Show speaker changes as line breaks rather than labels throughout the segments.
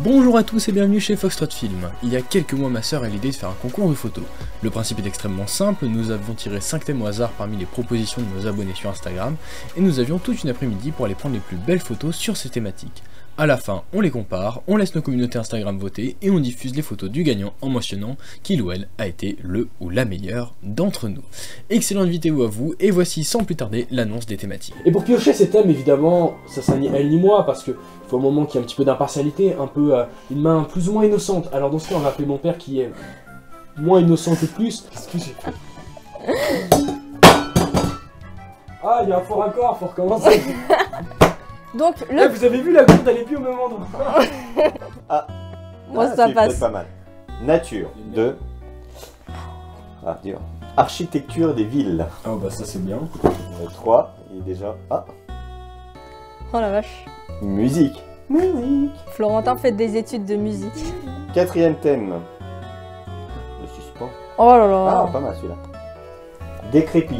Bonjour à tous et bienvenue chez Foxtrot Film. Il y a quelques mois, ma sœur a l'idée de faire un concours de photos. Le principe est extrêmement simple, nous avons tiré 5 thèmes au hasard parmi les propositions de nos abonnés sur Instagram, et nous avions toute une après-midi pour aller prendre les plus belles photos sur ces thématiques. A la fin, on les compare, on laisse nos communautés Instagram voter, et on diffuse les photos du gagnant en mentionnant qu'il ou elle a été le ou la meilleure d'entre nous. Excellente vidéo à vous, et voici sans plus tarder l'annonce des thématiques.
Et pour piocher ces thèmes, évidemment, ça ni elle ni moi, parce que il faut un moment qu'il y ait un petit peu d'impartialité, un peu une main plus ou moins innocente. Alors dans ce cas, on va appeler mon père qui est moins innocent que plus. Qu'est-ce que j'ai fait? Ah, il y a un fort accord, faut recommencer.
Donc le...
Ah, vous avez vu, la gourde, elle est plus au même endroit.
Ah,
moi ça passe.
Pas mal. Nature de... Ah, dur. Architecture des villes.
Oh bah ça c'est bien.
3, et déjà... Ah.
Oh la vache.
Musique. Musique.
Florentin fait des études de musique.
4e thème. Le suspens.
Oh là là.
Ah, pas mal celui-là. Décrépit.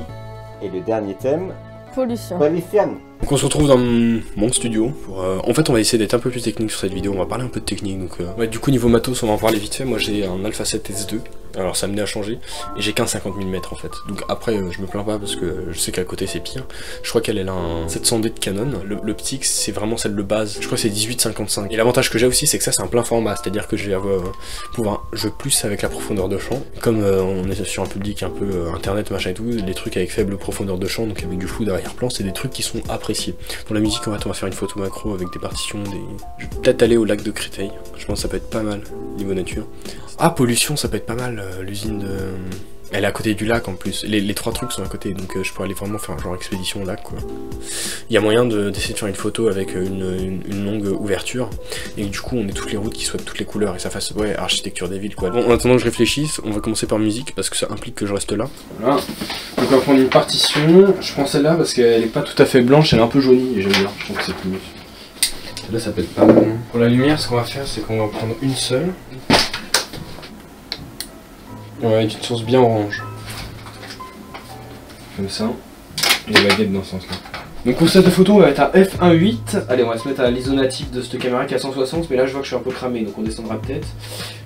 Et le dernier thème...
Pollution.
Pollution.
Donc on se retrouve dans mon studio pour... En fait on va essayer d'être un peu plus technique sur cette vidéo, on va parler un peu de technique donc... Ouais, du coup niveau matos on va en parler vite fait, moi j'ai un Alpha 7 S2, alors ça a amené à changer, et j'ai qu'un 50 mm en fait. Donc après je me plains pas parce que je sais qu'à côté c'est pire, je crois qu'elle a un 700D de Canon, l'optique c'est vraiment celle de base, je crois que c'est 18-55. Et l'avantage que j'ai aussi c'est que ça c'est un plein format, c'est-à-dire que je vais pouvoir jouer plus avec la profondeur de champ, comme on est sur un public un peu internet machin et tout, les trucs avec faible profondeur de champ, donc avec du flou d'arrière-plan, c'est des trucs qui sont appréciés. Pour la musique, en fait, on va faire une photo macro avec des partitions, Je vais peut-être aller au lac de Créteil, je pense que ça peut être pas mal, niveau nature. Ah, pollution, ça peut être pas mal, l'usine de... Elle est à côté du lac en plus, les 3 trucs sont à côté, donc je pourrais aller vraiment faire un genre expédition au lac, quoi. Il y a moyen d'essayer de faire une photo avec une longue ouverture, et du coup on ait toutes les routes qui soient de toutes les couleurs, et ça fasse, ouais, architecture des villes, quoi. Bon, en attendant que je réfléchisse, on va commencer par musique, parce que ça implique que je reste là. Voilà, donc on va prendre une partition, je prends celle-là parce qu'elle est pas tout à fait blanche, elle est un peu jaunie, et j'aime bien, je trouve que c'est plus... Celle-là ça peut être pas mal. Pour la lumière, ce qu'on va faire, c'est qu'on va prendre une seule. Ouais, d'une source bien orange. Comme ça. Et la baguette dans ce sens-là. Donc pour cette photo, on va être à f1.8. Allez, on va se mettre à l'ISO natif de cette caméra qui est à 160. Mais là, je vois que je suis un peu cramé, donc on descendra peut-être.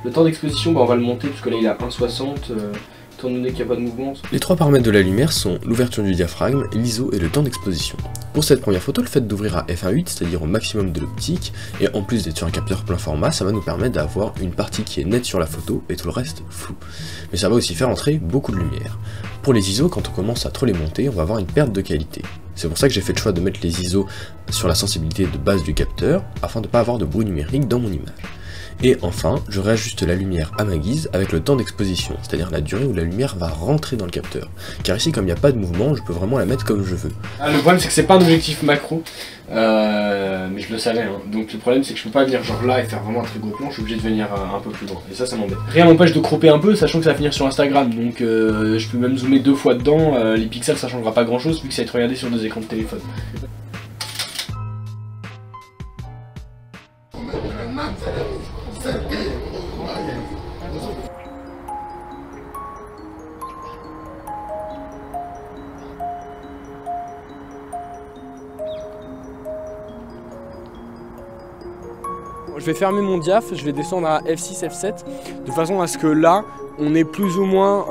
Le temps d'exposition, bah, on va le monter, parce que là, il est à 1.60. Étant donné qu'il n'y a pas de mouvement. Les 3 paramètres de la lumière sont l'ouverture du diaphragme, l'ISO et le temps d'exposition. Pour cette première photo, le fait d'ouvrir à f1.8, c'est-à-dire au maximum de l'optique, et en plus d'être sur un capteur plein format, ça va nous permettre d'avoir une partie qui est nette sur la photo et tout le reste flou. Mais ça va aussi faire entrer beaucoup de lumière. Pour les ISO, quand on commence à trop les monter, on va avoir une perte de qualité. C'est pour ça que j'ai fait le choix de mettre les ISO sur la sensibilité de base du capteur, afin de ne pas avoir de bruit numérique dans mon image. Et enfin, je réajuste la lumière à ma guise avec le temps d'exposition, c'est-à-dire la durée où la lumière va rentrer dans le capteur. Car ici, comme il n'y a pas de mouvement, je peux vraiment la mettre comme je veux. Ah, le problème, c'est que c'est pas un objectif macro, mais je le savais, hein. Donc le problème, c'est que je peux pas venir genre là et faire vraiment un très gros plan, je suis obligé de venir un peu plus loin. Et ça m'embête. Rien m'empêche de cropper un peu, sachant que ça va finir sur Instagram, donc je peux même zoomer 2 fois dedans, les pixels ça changera pas grand-chose vu que ça va être regardé sur 2 écrans de téléphone.
Je vais fermer mon diaph, je vais descendre à F6, F7, de façon à ce que là, on ait plus ou moins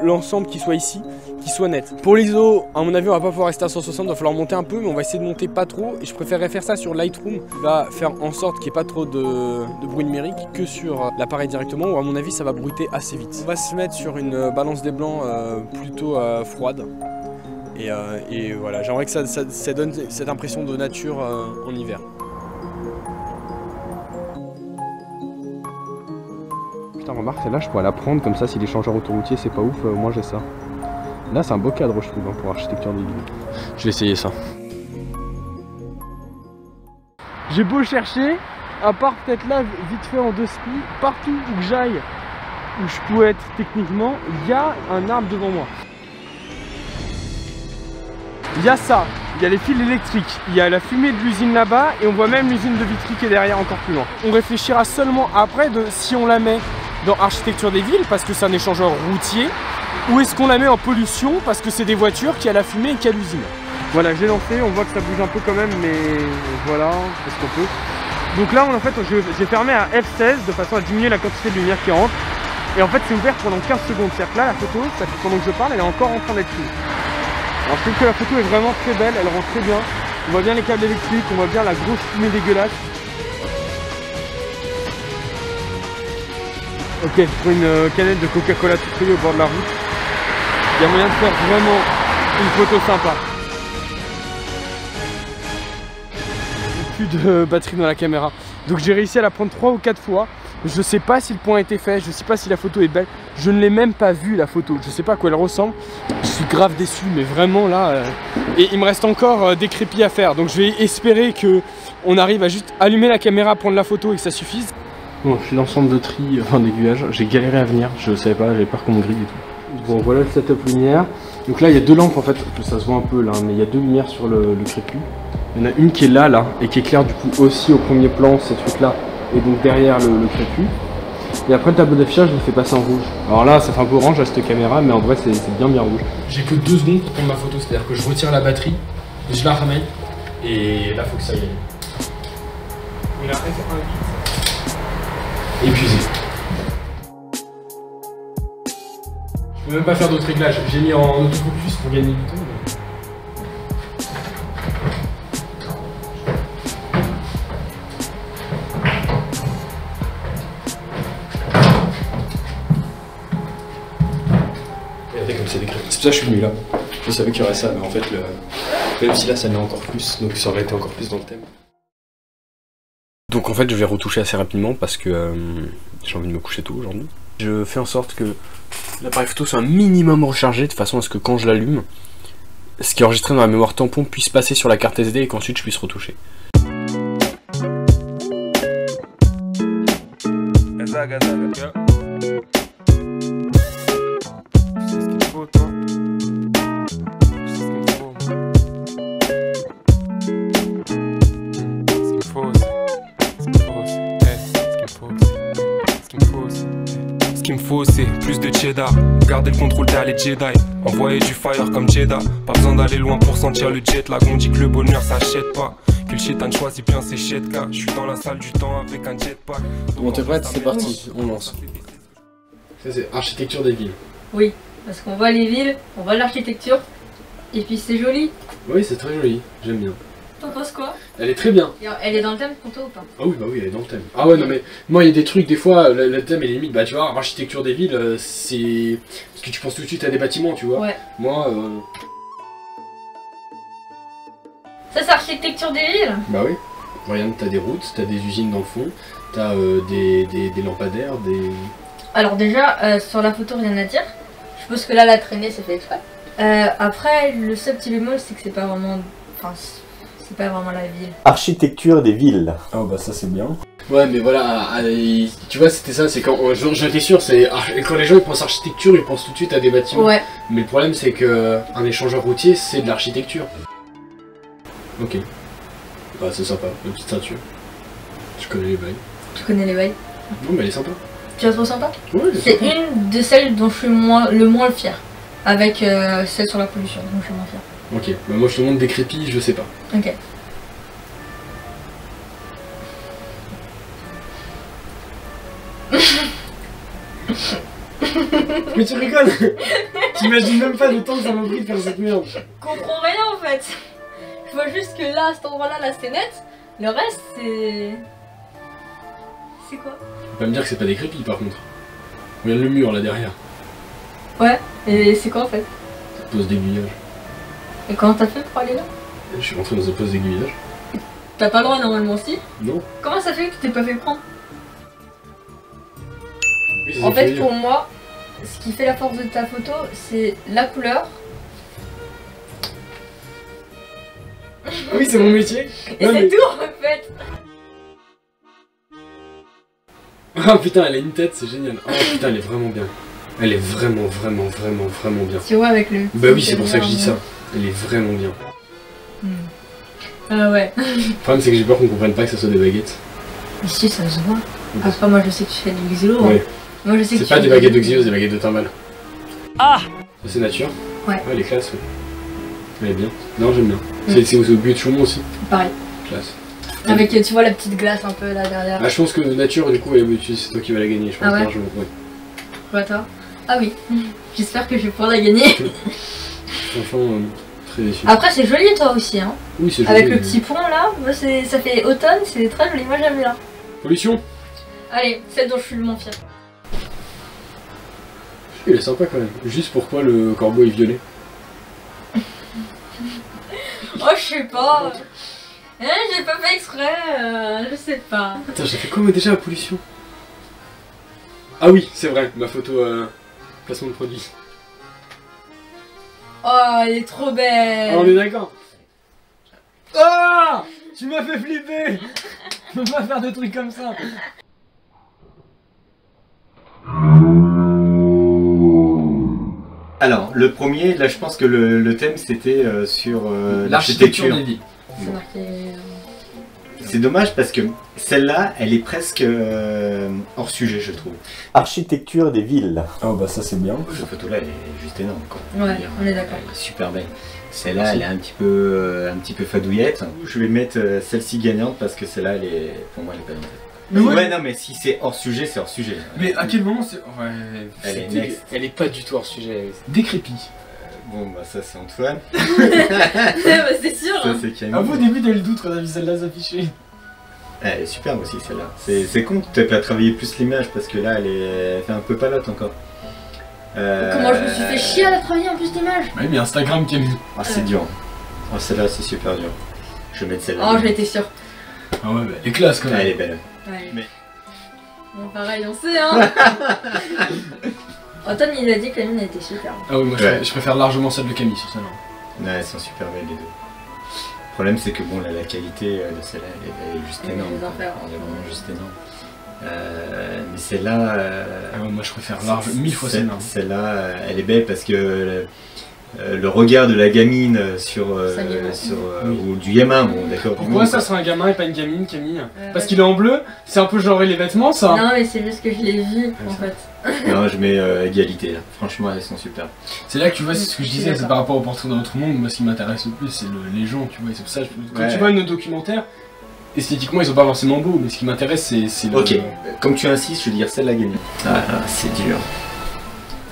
l'ensemble qui soit ici, qui soit net. Pour l'ISO, à mon avis, on va pas pouvoir rester à 160, il va falloir monter un peu, mais on va essayer de monter pas trop, et je préférerais faire ça sur Lightroom, qui va faire en sorte qu'il n'y ait pas trop de bruit numérique, que sur l'appareil directement, où à mon avis, ça va bruiter assez vite. On va se mettre sur une balance des blancs plutôt froide, et voilà, j'aimerais que ça donne cette impression de nature en hiver. Putain, remarque, celle-là, je pourrais la prendre comme ça, si l'échangeur autoroutier c'est pas ouf, moi j'ai ça. Là, c'est un beau cadre, je trouve, hein, pour architecture des villes.
Je vais essayer ça.
J'ai beau chercher, à part peut-être là, vite fait en 2 spi, partout où que j'aille, où je peux être techniquement, il y a un arbre devant moi. Il y a ça, il y a les fils électriques, il y a la fumée de l'usine là-bas, et on voit même l'usine de Vitry qui est derrière encore plus loin. On réfléchira seulement après de si on la met dans architecture des villes, parce que c'est un échangeur routier, ou est-ce qu'on la met en pollution, parce que c'est des voitures qui a la fumée et qui a l'usine. Voilà, j'ai lancé, on voit que ça bouge un peu quand même, mais voilà, c'est ce qu'on peut. Donc là, en fait, j'ai fermé à F16 de façon à diminuer la quantité de lumière qui rentre. Et en fait, c'est ouvert pendant 15 secondes. C'est-à-dire que là, la photo, ça fait pendant que je parle, elle est encore en train d'être prise. Alors je trouve que la photo est vraiment très belle, elle rend très bien. On voit bien les câbles électriques, on voit bien la grosse fumée dégueulasse. Ok, je prends une canette de Coca-Cola tout feuille au bord de la route. Il y a moyen de faire vraiment une photo sympa. Plus de batterie dans la caméra. Donc j'ai réussi à la prendre 3 ou 4 fois. Je sais pas si le point a été fait, je sais pas si la photo est belle. Je ne l'ai même pas vue la photo, je sais pas à quoi elle ressemble. Je suis grave déçu, mais vraiment là... Et il me reste encore des crépis à faire. Donc je vais espérer que on arrive à juste allumer la caméra, prendre la photo et que ça suffise. Bon, je suis dans le centre de tri, enfin d'aiguillage. J'ai galéré à venir, je savais pas, j'avais peur qu'on me grille et tout. Bon, voilà le setup lumière. Donc là, il y a 2 lampes en fait, ça se voit un peu là, mais il y a 2 lumières sur le crépu. Il y en a une qui est là, et qui éclaire du coup aussi au premier plan, ces trucs-là, et donc derrière le crépu. Et après le tableau d'affichage, je le fais passer en rouge. Alors là, ça fait un peu orange à cette caméra, mais en vrai, c'est bien rouge. J'ai que 2 secondes pour prendre ma photo, c'est-à-dire que je retire la batterie, je la ramène, et là, faut que ça y aille. Il a épuisé. Je peux même pas faire d'autres réglages. J'ai mis en autofocus pour gagner du temps. Regardez comme c'est décrit. C'est pour ça que je suis venu là. Je savais qu'il y aurait ça, mais en fait, même si là ça l'est encore plus, donc ça aurait été encore plus dans le thème. Donc en fait je vais retoucher assez rapidement parce que j'ai envie de me coucher tôt aujourd'hui. Je fais en sorte que l'appareil photo soit un minimum rechargé de façon à ce que quand je l'allume, ce qui est enregistré dans la mémoire tampon puisse passer sur la carte SD et qu'ensuite je puisse retoucher.
Ce qu'il me faut c'est plus de cheddar, garder le contrôle derrière les Jedi, envoyer du fire comme Jeddah. Pas besoin d'aller loin pour sentir le jet lag. On dit que le bonheur s'achète pas, que le shaitan choisit bien ses chetka. Je suis dans la salle du temps avec un jetpack.
Bon t'es prête, c'est parti, on lance. Ça c'est architecture des villes.
Oui, parce qu'on voit les villes, on voit l'architecture, et puis c'est joli.
Oui c'est très joli, j'aime bien.
T'en penses quoi?
Elle est très bien.
Elle est dans le thème pour toi ou pas?
Ah oui bah oui elle est dans le thème. Ah ouais non mais moi il y a des trucs des fois le thème est limite, bah tu vois architecture des villes c'est... Parce que tu penses tout de suite à des bâtiments tu vois.
Ouais.
Moi
Ça c'est architecture des villes?
Bah oui. Regarde t'as des routes, t'as des usines dans le fond, t'as des lampadaires, des...
Alors déjà sur la photo rien à dire. Je suppose que là la traînée c'est fait exprès. Après le seul petit bémol c'est que c'est pas vraiment... Enfin c'est pas vraiment la ville.
Architecture des villes.
Ah bah ça c'est bien. Ouais mais voilà, tu vois c'était ça, c'est quand j'étais sûr, c'est quand les gens ils pensent architecture, ils pensent tout de suite à des bâtiments.
Ouais.
Mais le problème c'est que un échangeur routier c'est de l'architecture. Ok. Bah c'est sympa, la petite ceinture. Je connais les bails.
Tu connais les bails?
Non mais elle est sympa.
Tu la trouves sympa?
Ouais,
c'est une de celles dont je suis le moins fier. Avec celle sur la pollution, dont je suis moins fier.
Ok, bah moi je te montre des crépis, je sais pas.
Ok.
Mais tu rigoles. T'imagines même pas le temps que ça m'a pris de faire cette merde.
Je comprends rien en fait. Je vois juste que là, à cet endroit-là, là c'est net. Le reste c'est... C'est quoi?
Faut pas me dire que c'est pas des crépis par contre. Regarde le mur là derrière.
Ouais, et c'est quoi en fait?
Pose d'aiguillage.
Et comment t'as fait pour aller là?
Je suis rentré dans une pose d'aiguillage.
T'as pas le droit normalement si?
Non.
Comment ça fait que tu t'es pas fait prendre?
Oui,
en fait pour moi, ce qui fait la force de ta photo, c'est la couleur.
Oui c'est mon métier.
Et c'est tout en fait.
Ah putain elle a une tête, c'est génial. Oh putain elle est vraiment bien. Elle est vraiment bien.
Tu vois avec le...
Bah oui c'est pour ça que je dis ça. Elle est vraiment bien.
Ah ouais.
Le problème c'est que j'ai peur qu'on comprenne pas que ça soit des baguettes.
Mais si ça se voit. Après moi je sais que tu fais du xylo.
Ouais.
Hein. Moi je sais que
c'est pas des baguettes de xylo, c'est des baguettes de timbal.
Ah.
C'est nature.
Ouais.
Ouais elle est classe ouais. Elle est bien. Non j'aime bien. C'est au but de Chaumont aussi.
Pareil.
Classe.
Avec, tu vois, la petite glace un peu là derrière.
Ah, je pense que nature, du coup, c'est toi qui vas la gagner. Je pense.
Ah ouais.
Ouais.
Quoi, toi? Ah oui. J'espère que je vais pouvoir la gagner.
Franchement, très déçu.
Après, c'est joli, toi aussi, hein.
Oui, c'est joli.
Avec le petit pont là, moi, ça fait automne, c'est très joli. Moi, j'aime bien.
Pollution.
Allez, celle dont je suis le moins fière.
Il est sympa quand même. Juste pourquoi le corbeau est violet?
Oh, je sais pas. J'ai pas fait exprès, je sais pas.
Attends, j'ai fait quoi moi déjà la pollution? Ah oui, c'est vrai, ma photo placement de produit.
Oh, elle est trop belle.
Ah, on est d'accord. Ah, tu m'as fait flipper. Je peux pas faire de trucs comme ça.
Alors, le premier, là je pense que le thème c'était sur l'architecture.
des villes.
C'est marqué...
C'est dommage parce que celle-là, elle est presque hors sujet, je trouve. Architecture des villes.
Oh bah ça c'est bien.
Cette photo-là, elle est juste énorme, quoi.
Ouais, on est d'accord.
Elle est super belle. Celle-là, elle est un petit peu fadouillette. Je vais mettre celle-ci gagnante parce que celle-là, pour moi, elle est pas bien.
Mais
ouais, non, mais si c'est hors sujet, c'est hors sujet.
Mais à quel moment c'est... Ouais...
Elle est pas du tout hors sujet.
Décrépit.
Bon, bah ça, c'est Antoine.
Bah, c'est sûr.
Ça,
Hein.
c'est Camille.
À vous, au début, t'as eu le doute quand on a vu celle-là s'afficher.
Elle est superbe aussi, celle-là. C'est con que tu n'aies pas travaillé plus l'image parce que là, elle fait un peu palote encore.
Comment je me suis fait chier à la travailler en plus d'image.
Ouais, mais Instagram qui a mis.
Ah, c'est dur. Oh, celle-là, c'est super dur. Je vais mettre celle-là.
Oh, j'en étais sûre.
Ah ouais, bah, elle est classe quand
Ah,
même.
elle est belle.
Ouais.
Mais-
Bon, pareil, on sait, hein. Antoine, il a dit que la mienne était super.
Ah ouais, moi
Ouais.
je préfère largement celle de Camille sur celle-là.
Ouais, elles sont super belles les deux. Le problème, c'est que bon, là, la qualité de celle-là, elle est juste
Elle est
énorme.
des
quoi.
enfers.
Elle est vraiment juste énorme. Mais celle-là.
Ah ouais, moi je préfère large 1000 fois
celle-
celle-là.
Celle-là, elle est belle parce que le regard de la gamine sur,
Sa gamin.
Oui.
ou du gamin, bon d'accord.
Pourquoi ça serait un gamin et pas une gamine, Camille? Parce
Ouais.
qu'il est en bleu, c'est un peu genré les vêtements ça.
Non, mais c'est juste que je l'ai vu en
ça.
fait.
Non, je mets égalité là. Franchement, elles sont super.
C'est là que tu vois, c'est ce que je
Je suis
disais, c'est
d'accord.
par rapport au portrait d'un autre monde. Moi, ce qui m'intéresse le plus, c'est les gens, tu vois. Et c'est pour ça, quand
Ouais.
tu vois nos documentaires, esthétiquement, ils sont pas forcément beaux, mais ce qui m'intéresse, c'est le.
Ok, comme tu insistes, je veux dire celle-là gagnante. Ah, c'est dur.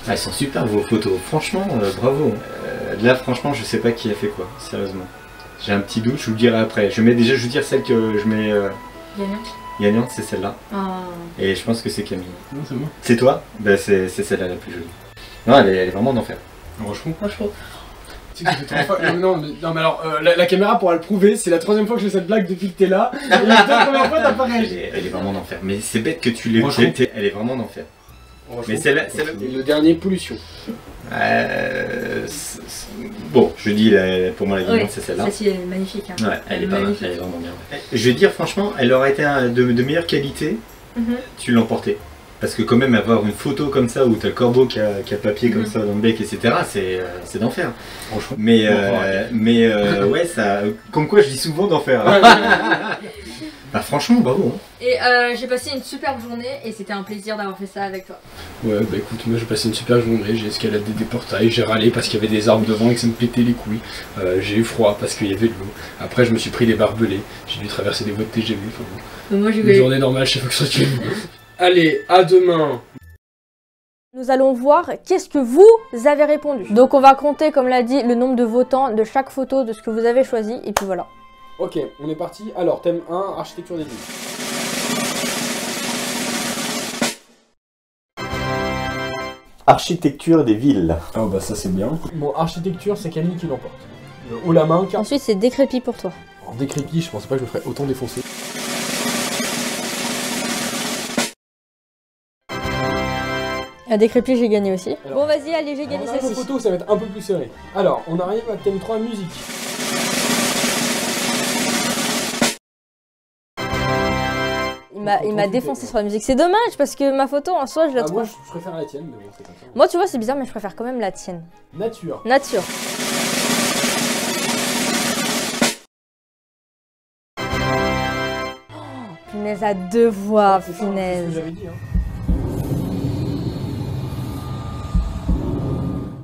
Ah, elles sont super vos photos. Franchement, bravo. Là, franchement, je sais pas qui a fait quoi, sérieusement. J'ai un petit doute, je vous le dirai après. Je vais vous dire celle que je mets
Gagnant.
gagnante, c'est celle-là.
Oh.
Et je pense que c'est Camille.
Non, c'est bon.
C'est toi? Bah, c'est celle-là la plus jolie. Non, elle est vraiment d'enfer.
Franchement.
Moi, je trouve.
Tu sais que ça fait 3 fois. Non, mais alors, la caméra pourra le prouver, c'est la 3e fois que je fais cette blague depuis que t'es là. Et les 2 premières fois, t'as pas réagi.
Elle est vraiment d'enfer. Mais c'est bête que tu l'aies.
Franchement.
Elle est vraiment d'enfer.
Franchement,
Mais celle-là.
le dernier pollution.
Bon, je dis pour moi la gagnante,
Oui,
c'est celle-là.
celle-ci elle est magnifique. Hein.
Ouais, elle est pas mal,
magnifique.
elle est vraiment bien. Je vais dire franchement, elle aurait été de meilleure qualité,
Mhm.
tu l'emportais. Parce que quand même avoir une photo comme ça où t'as le corbeau qui a papier comme ça dans le bec, etc. C'est d'enfer.
Franchement.
Mais
Bon,
ouais, ça, comme quoi je dis souvent d'enfer. Bah franchement, bravo. Hein.
Et j'ai passé une superbe journée et c'était un plaisir d'avoir fait ça avec toi.
Ouais, bah écoute, moi j'ai passé une super journée, j'ai escaladé des portails, j'ai râlé parce qu'il y avait des arbres devant et que ça me pétait les couilles. J'ai eu froid parce qu'il y avait de l'eau. Après, je me suis pris des barbelés, j'ai dû traverser des voies de TGV. Enfin, bon,
Moi, j'ai
une journée normale chez Volkswagen. Allez, à demain.
Nous allons voir qu'est-ce que vous avez répondu. Donc on va compter, comme l'a dit, le nombre de votants de chaque photo de ce que vous avez choisi. Et puis voilà.
Ok, on est parti. Alors, thème 1, architecture des villes.
Architecture des villes.
Oh bah ça c'est bien.
Bon, architecture, c'est Camille qui l'emporte. Le haut la main, car...
Ensuite, c'est décrépit pour toi.
En décrépit, je pensais pas que je me ferais autant défoncer.
À décrépit, j'ai gagné aussi.
Alors.
Bon, vas-y, allez, j'ai gagné
Alors là, vos
celle-ci.
photos, ça va être un peu plus serré. Alors, on arrive à thème 3, musique.
Il m'a défoncé sur la musique. C'est dommage parce que ma photo en soi, je la
Ah,
trouve.
moi, je préfère la tienne, mais bon, c'est comme ça.
Moi, tu vois, c'est bizarre, mais je préfère quand même la tienne.
Nature.
Nature. Oh, punaise, à 2 voix,
C'est ça, c'est ce que
punaise.
j'avais dit, hein.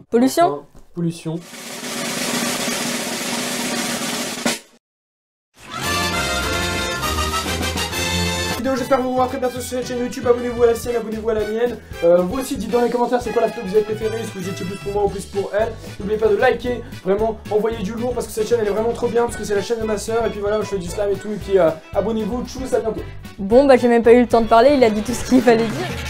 Pollution.
Enfin, pollution. vidéo, j'espère vous revoir très bientôt sur cette chaîne YouTube. Abonnez-vous à la sienne, abonnez-vous à la mienne. Vous aussi, dites dans les commentaires c'est quoi la photo que vous avez préférée, est-ce que vous étiez plus pour moi ou plus pour elle. N'oubliez pas de liker, vraiment envoyer du lourd parce que cette chaîne elle est vraiment trop bien, parce que c'est la chaîne de ma soeur. Et puis voilà, je fais du slam et tout, et puis abonnez-vous, tchuss, à bientôt.
Bon bah j'ai même pas eu le temps de parler, il a dit tout ce qu'il fallait dire.